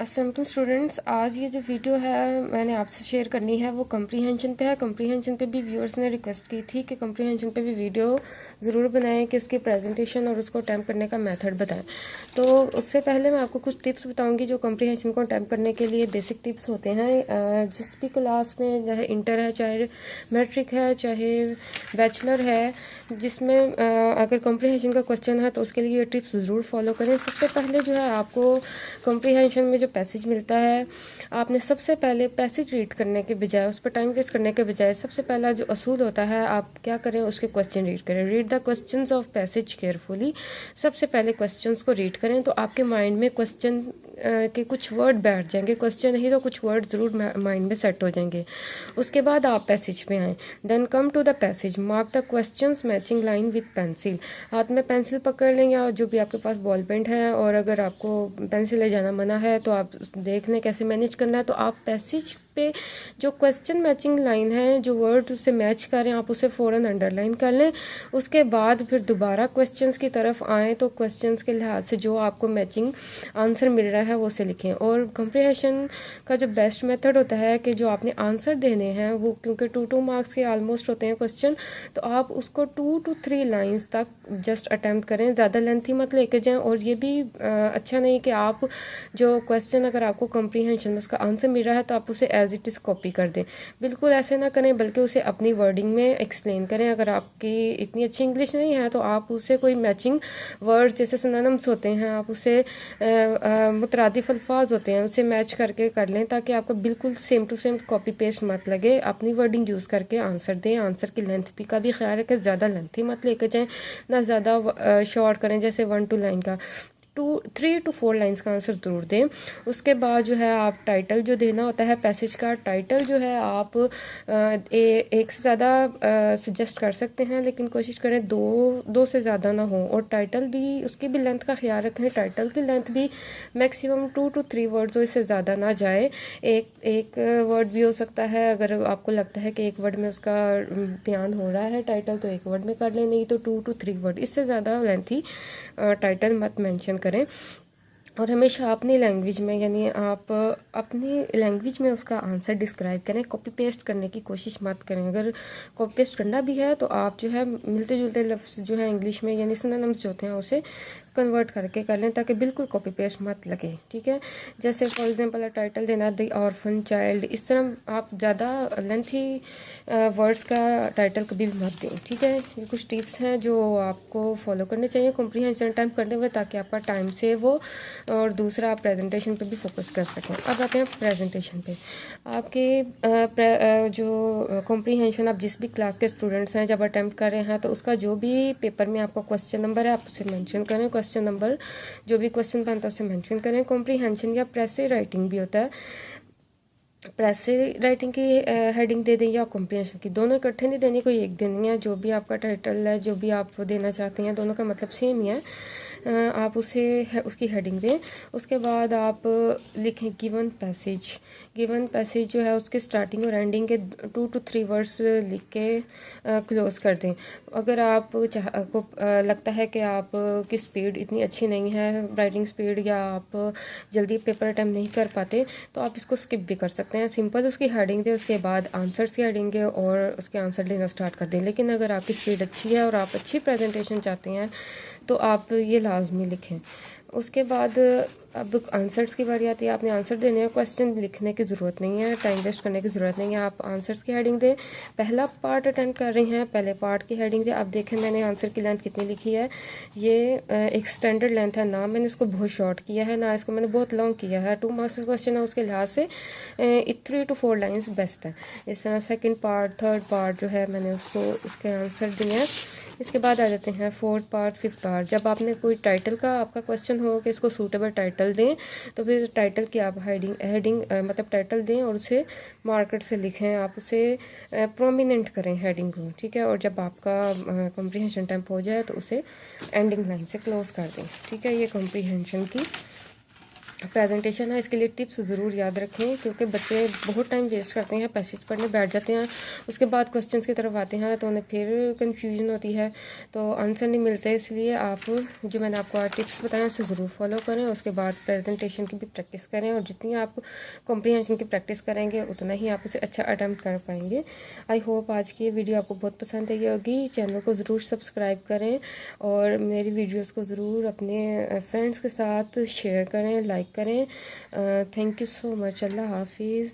अस्सलाम वालेकुम स्टूडेंट्स, आज ये जो वीडियो है मैंने आपसे शेयर करनी है वो कम्प्रीहेंशन पे है। कम्प्रीहेंशन पे भी व्यूअर्स ने रिक्वेस्ट की थी कि कम्प्रीहेंशन पे भी वीडियो ज़रूर बनाएं कि उसकी प्रेजेंटेशन और उसको अटैम्प्ट करने का मेथड बताएं। तो उससे पहले मैं आपको कुछ टिप्स बताऊंगी जो कम्प्रीहेंशन को अटैम्प्ट करने के लिए बेसिक टिप्स होते हैं। जिस भी क्लास में, चाहे इंटर है, चाहे मैट्रिक है, चाहे बैचलर है, जिसमें अगर कम्प्रीहेंशन का क्वेश्चन है तो उसके लिए ये टिप्स ज़रूर फॉलो करें। सबसे पहले जो है आपको कम्प्रीहेंशन में जो पैसेज मिलता है, आपने सबसे पहले पैसेज रीड करने के बजाय, उस पर टाइम वेस्ट करने के बजाय, सबसे पहला जो असूल होता है आप क्या करें, उसके क्वेश्चन रीड करें। Read the questions of passage carefully. सबसे पहले क्वेश्चंस को रीड करें तो आपके माइंड में क्वेश्चन के कुछ वर्ड बैठ जाएंगे, क्वेश्चन नहीं तो कुछ वर्ड ज़रूर माइंड में सेट हो जाएंगे। उसके बाद आप पैसेज पे आएँ। Then come to the passage, mark the questions matching line with pencil. हाथ में पेंसिल पकड़ लें या जो भी आपके पास बॉल पेंट है, और अगर आपको पेंसिल ले जाना मना है तो आप देख लें कैसे मैनेज करना है। तो आप पैसेज पे जो क्वेश्चन मैचिंग लाइन है, जो वर्ड उससे मैच करें, आप उसे फ़ौरन अंडरलाइन कर लें। उसके बाद फिर दोबारा क्वेश्चंस की तरफ आएँ तो क्वेश्चंस के लिहाज से जो आपको मैचिंग आंसर मिल रहा है वो उसे लिखें। और कंप्रीहेंशन का जो बेस्ट मेथड होता है कि जो आपने आंसर देने हैं वो, क्योंकि 2 मार्क्स के ऑलमोस्ट होते हैं क्वेश्चन, तो आप उसको 2 to 3 लाइन्स तक जस्ट अटैम्प्ट करें, ज़्यादा लेंथी मत लेके जाएं। और ये भी अच्छा नहीं कि आप जो क्वेश्चन, अगर आपको कंप्रीहेंशन में उसका आंसर मिल रहा है तो आप उसे एज इट इज़ कॉपी कर दें। बिल्कुल ऐसे ना करें, बल्कि उसे अपनी वर्डिंग में एक्सप्लेन करें। अगर आपकी इतनी अच्छी इंग्लिश नहीं है तो आप उसे कोई मैचिंग वर्ड्स, जैसे सिनोनिम्स होते हैं, आप उसे मुतरादिफ अल्फाज होते हैं, उसे मैच करके कर लें ताकि आपको बिल्कुल same to same copy paste मत लगे। अपनी वर्डिंग यूज़ करके आंसर दें। आंसर की लेंथ भी का भी ख्याल रखें, ज़्यादा लेंथी मत लेकर जाएँ, ना ज़्यादा शॉर्ट करें, जैसे 1 2 लाइन का, 3 to 4 लाइंस का आंसर ज़रूर दें। उसके बाद जो है आप टाइटल जो देना होता है पैसेज का, टाइटल जो है आप एक से ज़्यादा सजेस्ट कर सकते हैं, लेकिन कोशिश करें दो से ज़्यादा ना हो। और टाइटल भी, उसकी भी लेंथ का ख्याल रखें। टाइटल की लेंथ भी मैक्सिमम 2 to 3 वर्ड्स हो, इससे ज़्यादा ना जाए। एक वर्ड भी हो सकता है, अगर आपको लगता है कि एक वर्ड में उसका बयान हो रहा है टाइटल तो एक वर्ड में कर लें, नहीं तो 2 to 3 वर्ड, इससे ज़्यादा लेंथी टाइटल मत मेंशन करें। और हमेशा अपनी लैंग्वेज में, यानी आप अपनी लैंग्वेज में उसका आंसर डिस्क्राइब करें। कॉपी पेस्ट करने की कोशिश मत करें। अगर कॉपी पेस्ट करना भी है तो आप जो है मिलते जुलते लफ्ज़ जो है इंग्लिश में, यानी सिनोनिम्स जो होते हैं, उसे कन्वर्ट करके कर लें ताकि बिल्कुल कॉपी पेस्ट मत लगे। ठीक है, जैसे फॉर एग्जांपल टाइटल देना द ऑर्फन चाइल्ड, इस तरह आप ज़्यादा लेंथी वर्ड्स का टाइटल कभी भी मत दें। ठीक है, ये कुछ टिप्स हैं जो आपको फॉलो करने चाहिए कॉम्प्रीहेंशन टाइम करने में, ताकि आपका टाइम सेव हो और दूसरा आप प्रेजेंटेशन पे भी फोकस कर सकें। अब आते हैं प्रेजेंटेशन पे। आपके जो कॉम्प्रीहेंशन, आप जिस भी क्लास के स्टूडेंट्स हैं जब अटैम्प्ट कर रहे हैं तो उसका जो भी पेपर में आपका क्वेश्चन नंबर है आप उसे मेंशन करें। क्वेश्चन नंबर जो भी क्वेश्चन बनता है उसे मेंशन करें। कॉम्प्रीहेंशन या प्रेस राइटिंग भी होता है, प्रेस राइटिंग की हेडिंग दे दें या कॉम्प्रीहेंशन की, दोनों इकट्ठे नहीं देनी, कोई एक देनी है। जो भी आपका टाइटल है, जो भी आप देना चाहते हैं, दोनों का मतलब सेम ही है। आप उसे उसकी हेडिंग दें। उसके बाद आप लिखें गिवन पैसेज। गिवन पैसेज जो है उसके स्टार्टिंग और एंडिंग के 2 to 3 वर्ड्स लिख के क्लोज कर दें। अगर आपको लगता है कि आप की स्पीड इतनी अच्छी नहीं है, राइटिंग स्पीड, या आप जल्दी पेपर अटैम्प्ट नहीं कर पाते, तो आप इसको स्किप भी कर सकते हैं। सिंपल उसकी हेडिंग दें, उसके बाद आंसर्स की हेडिंग दें और उसके आंसर देना स्टार्ट कर दें। लेकिन अगर आपकी स्पीड अच्छी है और आप अच्छी प्रेजेंटेशन चाहते हैं तो आप ये लाजमी लिखें। उसके बाद अब आंसर्स की बारी आती है। आपने आंसर देने हैं, क्वेश्चन लिखने की ज़रूरत नहीं है, टाइम वेस्ट करने की ज़रूरत नहीं है। आप आंसर्स की हेडिंग दें। पहला पार्ट अटेंड कर रही हैं, पहले पार्ट की हेडिंग दें। आप देखें मैंने आंसर की लेंथ कितनी लिखी है, ये एक स्टैंडर्ड लेंथ है, ना मैंने इसको बहुत शॉर्ट किया है, ना इसको मैंने बहुत लॉन्ग किया है। 2 मार्क्स का क्वेश्चन है, उसके लिहाज से 3 to 4 लाइन्स बेस्ट है। इस तरह सेकेंड पार्ट, थर्ड पार्ट जो है मैंने उसको उसके आंसर दिए हैं। इसके बाद आ जाते हैं फोर्थ पार्ट, फिफ्थ पार्ट। जब आपने कोई टाइटल का आपका क्वेश्चन हो कि इसको सूटेबल टाइटल दें, तो फिर टाइटल की आप हेडिंग मतलब टाइटल दें और उसे मार्कर से लिखें। आप उसे प्रोमिनेंट करें हेडिंग को। ठीक है, और जब आपका कॉम्प्रीहेंशन टाइम हो जाए तो उसे एंडिंग लाइन से क्लोज कर दें। ठीक है, ये कॉम्प्रीहेंशन की प्रेजेंटेशन है, इसके लिए टिप्स ज़रूर याद रखें, क्योंकि बच्चे बहुत टाइम वेस्ट करते हैं, पैसेज पढ़ने बैठ जाते हैं, उसके बाद क्वेश्चंस की तरफ आते हैं तो उन्हें फिर कंफ्यूजन होती है, तो आंसर नहीं मिलते। इसलिए आप जो मैंने आपको टिप्स बताए उसे ज़रूर फॉलो करें। उसके बाद प्रेजेंटेशन की भी प्रैक्टिस करें, और जितनी आप कॉम्प्रीहेंशन की प्रैक्टिस करेंगे उतना ही आप उसे अच्छा अटैम्प्ट कर पाएंगे। आई होप आज की ये वीडियो आपको बहुत पसंद आई होगी। चैनल को ज़रूर सब्सक्राइब करें और मेरी वीडियोज़ को ज़रूर अपने फ्रेंड्स के साथ शेयर करें, लाइक करें। Thank you so much. अल्लाह हाफिज़।